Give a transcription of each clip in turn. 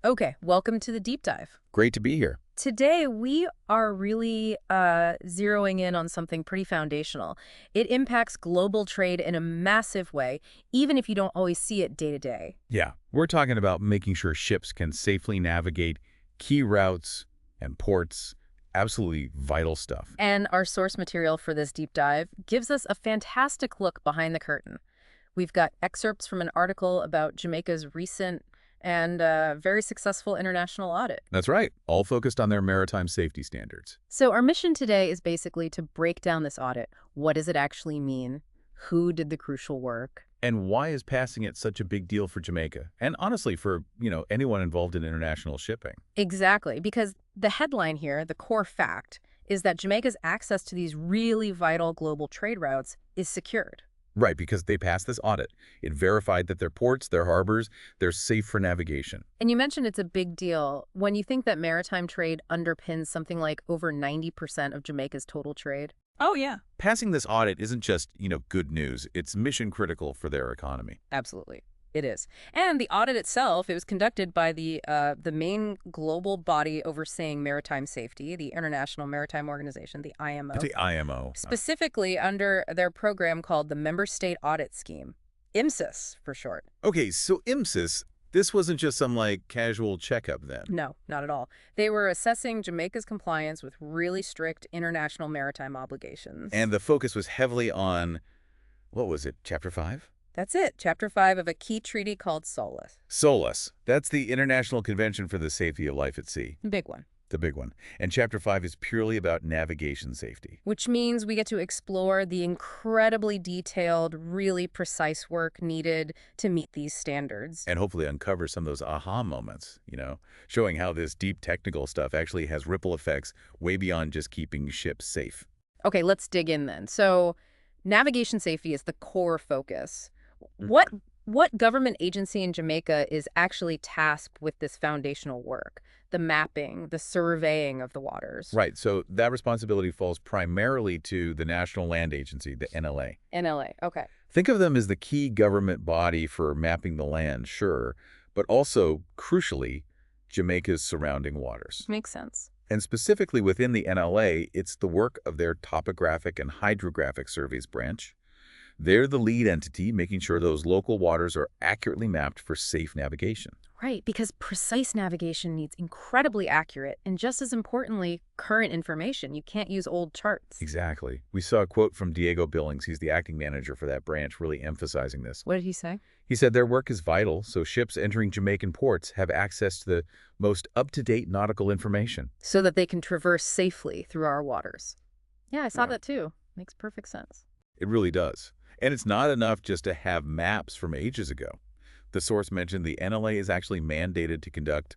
Okay, welcome to the deep dive. Great to be here. Today, we are really zeroing in on something pretty foundational. It impacts global trade in a massive way, even if you don't always see it day to day. Yeah, we're talking about making sure ships can safely navigate key routes and ports. Absolutely vital stuff. And our source material for this deep dive gives us a fantastic look behind the curtain. We've got excerpts from an article about Jamaica's recent and very successful international audit. That's right. All focused on their maritime safety standards. So our mission today is basically to break down this audit. What does it actually mean? Who did the crucial work? And why is passing it such a big deal for Jamaica? And honestly, for, anyone involved in international shipping. Exactly, because the headline here, the core fact, is that Jamaica's access to these really vital global trade routes is secured. Right, because they passed this audit. It verified that their ports, their harbors, they're safe for navigation. And you mentioned it's a big deal. When you think that maritime trade underpins something like over 90% of Jamaica's total trade. Oh, yeah. Passing this audit isn't just, good news. It's mission critical for their economy. Absolutely. It is. And the audit itself, it was conducted by the main global body overseeing maritime safety, the International Maritime Organization, the IMO. The IMO. Specifically under their program called the Member State Audit Scheme, IMSIS for short. Okay, so IMSIS, this wasn't just some, casual checkup then. No, not at all. They were assessing Jamaica's compliance with really strict international maritime obligations. And the focus was heavily on, what was it, Chapter 5? That's it, Chapter 5 of a key treaty called SOLAS. SOLAS. That's the International Convention for the Safety of Life at Sea. Big one. The big one. And Chapter 5 is purely about navigation safety. Which means we get to explore the incredibly detailed, really precise work needed to meet these standards. And hopefully uncover some of those aha moments, showing how this deep technical stuff actually has ripple effects way beyond just keeping ships safe. Okay, let's dig in then. So navigation safety is the core focus. What government agency in Jamaica is actually tasked with this foundational work? The mapping, the surveying of the waters. Right, so that responsibility falls primarily to the National Land Agency, the NLA. NLA, okay. Think of them as the key government body for mapping the land, sure, but also, crucially, Jamaica's surrounding waters. Makes sense. And specifically within the NLA, it's the work of their Topographic and Hydrographic Surveys branch. They're the lead entity making sure those local waters are accurately mapped for safe navigation. Right, because precise navigation needs incredibly accurate and, just as importantly, current information. You can't use old charts. Exactly. We saw a quote from Diego Billings, he's the acting manager for that branch, really emphasizing this. What did he say? He said their work is vital, so ships entering Jamaican ports have access to the most up-to-date nautical information. So that they can traverse safely through our waters. Yeah, I saw that too. Makes perfect sense. It really does. And it's not enough just to have maps from ages ago. The source mentioned the NLA is actually mandated to conduct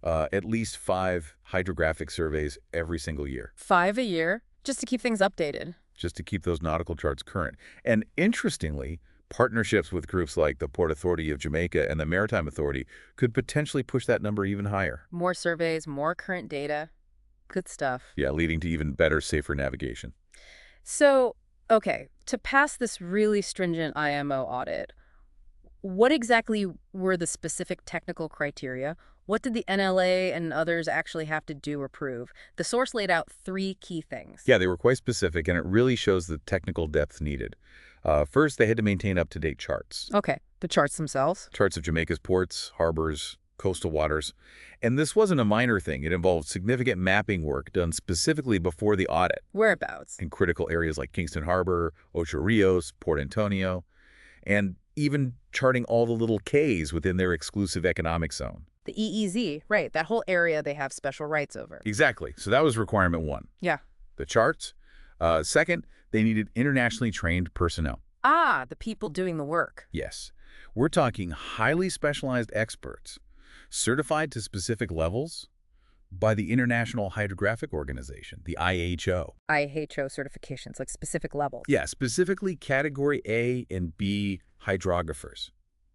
at least 5 hydrographic surveys every single year. 5 a year, just to keep things updated. Just to keep those nautical charts current. And interestingly, partnerships with groups like the Port Authority of Jamaica and the Maritime Authority could potentially push that number even higher. More surveys, more current data. Good stuff. Yeah, leading to even better, safer navigation. So, okay, to pass this really stringent IMO audit, what exactly were the specific technical criteria? What did the NLA and others actually have to do or prove? The source laid out 3 key things. Yeah, they were quite specific, and it really shows the technical depth needed. First, they had to maintain up-to-date charts. Okay, the charts themselves? Charts of Jamaica's ports, harbors, coastal waters. And this wasn't a minor thing. It involved significant mapping work done specifically before the audit. Whereabouts? In critical areas like Kingston Harbor, Ocho Rios, Port Antonio, and even charting all the little Ks within their exclusive economic zone. The EEZ, right, that whole area they have special rights over. Exactly. So that was requirement 1. Yeah. The charts. Second, they needed internationally trained personnel. Ah, the people doing the work. Yes. We're talking highly specialized experts, certified to specific levels by the International Hydrographic Organization, the IHO. IHO certifications, like specific levels. Yeah, specifically Category A and B hydrographers.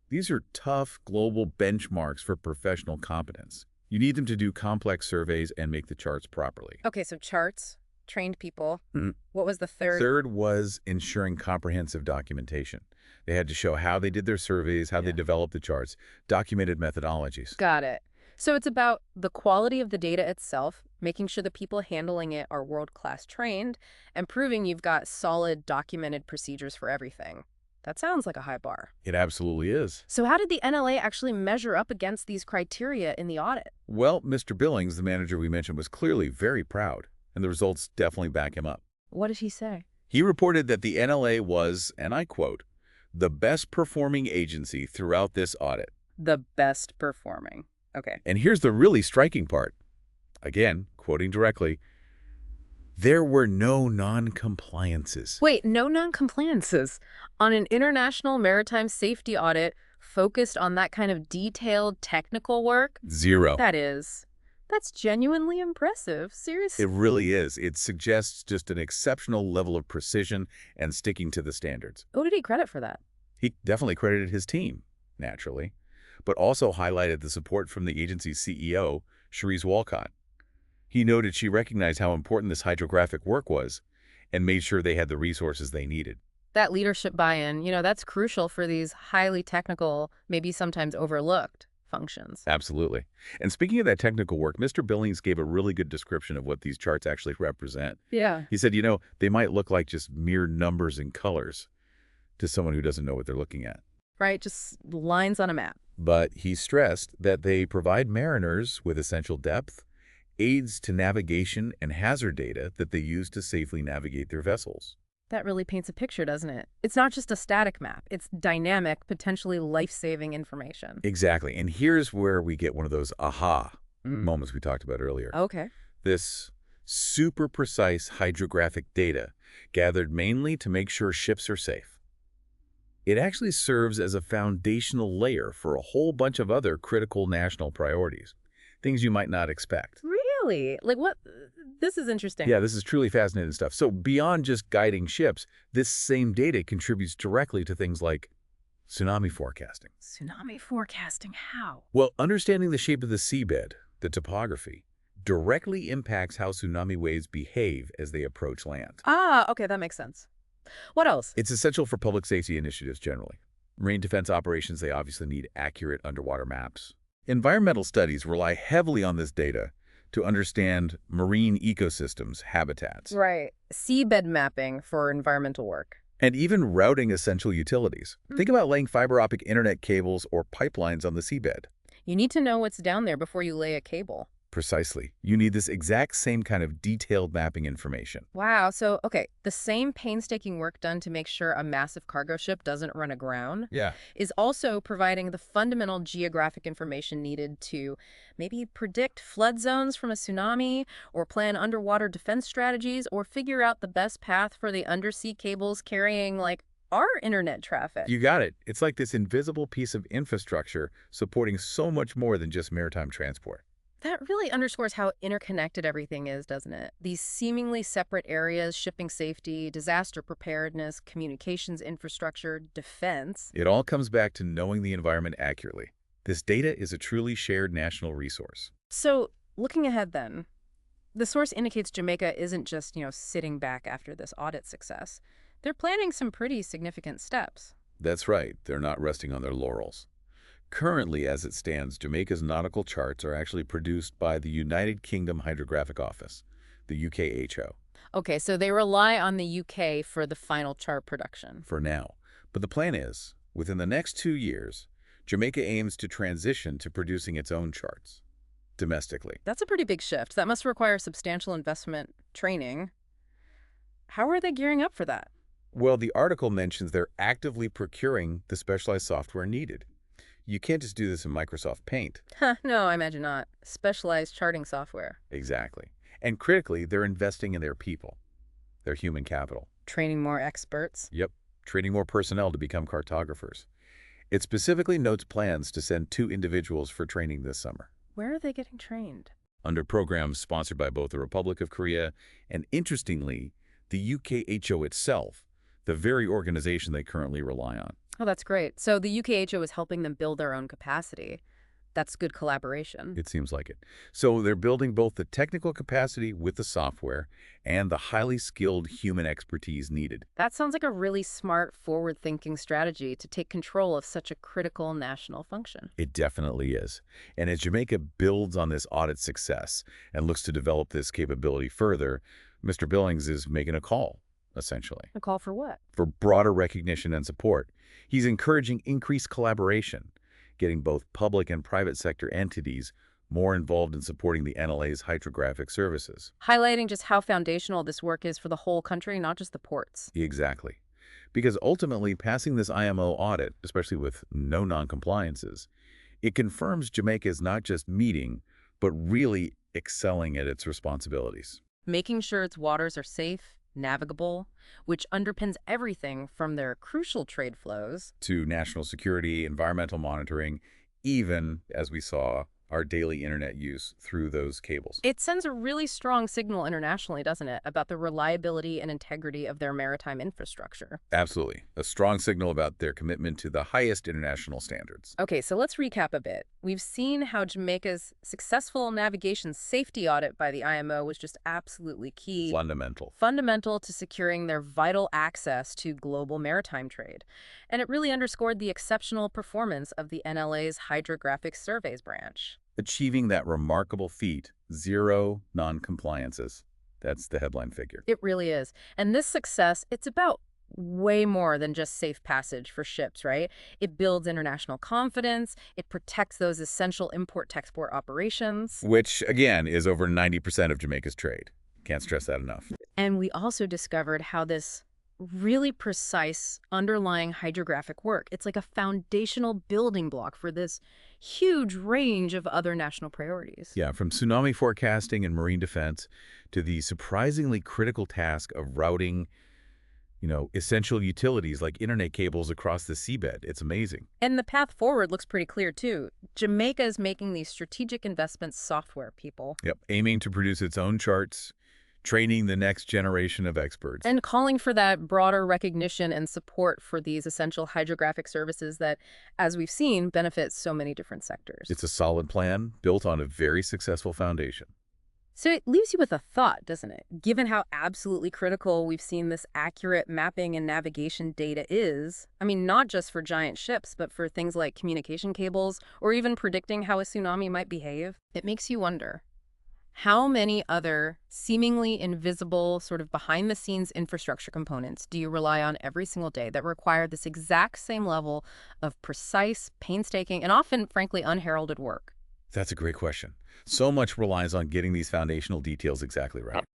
These are tough global benchmarks for professional competence. You need them to do complex surveys and make the charts properly. Okay, so charts, trained people. Mhm. What was the third? Third was ensuring comprehensive documentation. They had to show how they did their surveys, how they developed the charts, documented methodologies. Got it. So it's about the quality of the data itself, making sure the people handling it are world-class trained, and proving you've got solid documented procedures for everything. That sounds like a high bar. It absolutely is. So how did the NLA actually measure up against these criteria in the audit? Well, Mr. Billings, the manager we mentioned, was clearly very proud, and the results definitely back him up. What did he say? He reported that the NLA was, and I quote, the best performing agency throughout this audit. The best performing. Okay. And here's the really striking part. Again, quoting directly, there were no non-compliances. Wait, no non-compliances on an international maritime safety audit focused on that kind of detailed technical work? Zero. That's genuinely impressive. Seriously. It really is. It suggests just an exceptional level of precision and sticking to the standards. Who did he credit for that? He definitely credited his team, naturally, but also highlighted the support from the agency's CEO, Cherise Walcott. He noted she recognized how important this hydrographic work was and made sure they had the resources they needed. That leadership buy-in, that's crucial for these highly technical, maybe sometimes overlooked functions. Absolutely. And speaking of that technical work, Mr. Billings gave a really good description of what these charts actually represent. Yeah. He said, they might look like just mere numbers and colors to someone who doesn't know what they're looking at. Right, just lines on a map. But he stressed that they provide mariners with essential depth, aids to navigation, and hazard data that they use to safely navigate their vessels. That really paints a picture, doesn't it? It's not just a static map. It's dynamic, potentially life-saving information. Exactly. And here's where we get one of those aha moments we talked about earlier. Okay. This super precise hydrographic data gathered mainly to make sure ships are safe. It actually serves as a foundational layer for a whole bunch of other critical national priorities, things you might not expect. Really? Like what? This is interesting. Yeah, this is truly fascinating stuff. So beyond just guiding ships, this same data contributes directly to things like tsunami forecasting. Tsunami forecasting, how? Well, understanding the shape of the seabed, the topography, directly impacts how tsunami waves behave as they approach land. Ah, okay, that makes sense. What else? It's essential for public safety initiatives generally. Marine defense operations, they obviously need accurate underwater maps. Environmental studies rely heavily on this data to understand marine ecosystems, habitats. Right. Seabed mapping for environmental work. And even routing essential utilities. Think about laying fiber optic internet cables or pipelines on the seabed. You need to know what's down there before you lay a cable. Precisely. You need this exact same kind of detailed mapping information. Wow. So, okay, the same painstaking work done to make sure a massive cargo ship doesn't run aground is also providing the fundamental geographic information needed to maybe predict flood zones from a tsunami or plan underwater defense strategies or figure out the best path for the undersea cables carrying, like, our internet traffic. You got it. It's like this invisible piece of infrastructure supporting so much more than just maritime transport. That really underscores how interconnected everything is, doesn't it? These seemingly separate areas, shipping safety, disaster preparedness, communications infrastructure, defense. It all comes back to knowing the environment accurately. This data is a truly shared national resource. So, looking ahead then, the source indicates Jamaica isn't just, sitting back after this audit success. They're planning some pretty significant steps. That's right. They're not resting on their laurels. Currently, as it stands, Jamaica's nautical charts are actually produced by the United Kingdom Hydrographic Office, the UKHO. Okay, so they rely on the UK for the final chart production. For now. But the plan is, within the next 2 years, Jamaica aims to transition to producing its own charts, domestically. That's a pretty big shift. That must require substantial investment, training. How are they gearing up for that? Well, the article mentions they're actively procuring the specialized software needed. You can't just do this in Microsoft Paint. No, I imagine not. Specialized charting software. Exactly. And critically, they're investing in their people, their human capital. Training more experts. Yep. Training more personnel to become cartographers. It specifically notes plans to send 2 individuals for training this summer. Where are they getting trained? Under programs sponsored by both the Republic of Korea and, interestingly, the UKHO itself, the very organization they currently rely on. Oh, that's great. So the UKHO is helping them build their own capacity. That's good collaboration. It seems like it. So they're building both the technical capacity with the software and the highly skilled human expertise needed. That sounds like a really smart, forward-thinking strategy to take control of such a critical national function. It definitely is. And as Jamaica builds on this audit success and looks to develop this capability further, Mr. Billings is making a call, essentially, A call for what? for broader recognition and support. He's encouraging increased collaboration, getting both public and private sector entities more involved in supporting the NLA's hydrographic services. Highlighting just how foundational this work is for the whole country, not just the ports. Exactly. Because ultimately, passing this IMO audit, especially with no non-compliances, it confirms Jamaica is not just meeting, but really excelling at its responsibilities. Making sure its waters are safe, navigable, which underpins everything from their crucial trade flows. To national security, environmental monitoring, even, as we saw, our daily internet use through those cables. It sends a really strong signal internationally, doesn't it, about the reliability and integrity of their maritime infrastructure. Absolutely. A strong signal about their commitment to the highest international standards. Okay, so let's recap a bit. We've seen how Jamaica's successful navigation safety audit by the IMO was just absolutely key. Fundamental to securing their vital access to global maritime trade. And it really underscored the exceptional performance of the NLA's Hydrographic Surveys branch. Achieving that remarkable feat, 0 non-compliances. That's the headline figure. It really is. And this success, it's about way more than just safe passage for ships, right? It builds international confidence. It protects those essential import-export operations. Which, again, is over 90% of Jamaica's trade. Can't stress that enough. And we also discovered how this really precise underlying hydrographic work, it's like a foundational building block for this huge range of other national priorities. Yeah, from tsunami forecasting and marine defense to the surprisingly critical task of routing, essential utilities like internet cables across the seabed. It's amazing. And the path forward looks pretty clear, too. Jamaica is making these strategic investments software, people. Yep, aiming to produce its own charts, training the next generation of experts. And calling for that broader recognition and support for these essential hydrographic services that, as we've seen, benefit so many different sectors. It's a solid plan built on a very successful foundation. So it leaves you with a thought, doesn't it? Given how absolutely critical we've seen this accurate mapping and navigation data is, I mean, not just for giant ships, but for things like communication cables or even predicting how a tsunami might behave, it makes you wonder. How many other seemingly invisible, sort of behind-the-scenes infrastructure components do you rely on every single day that require this exact same level of precise, painstaking, and often, frankly, unheralded work? That's a great question. So much relies on getting these foundational details exactly right.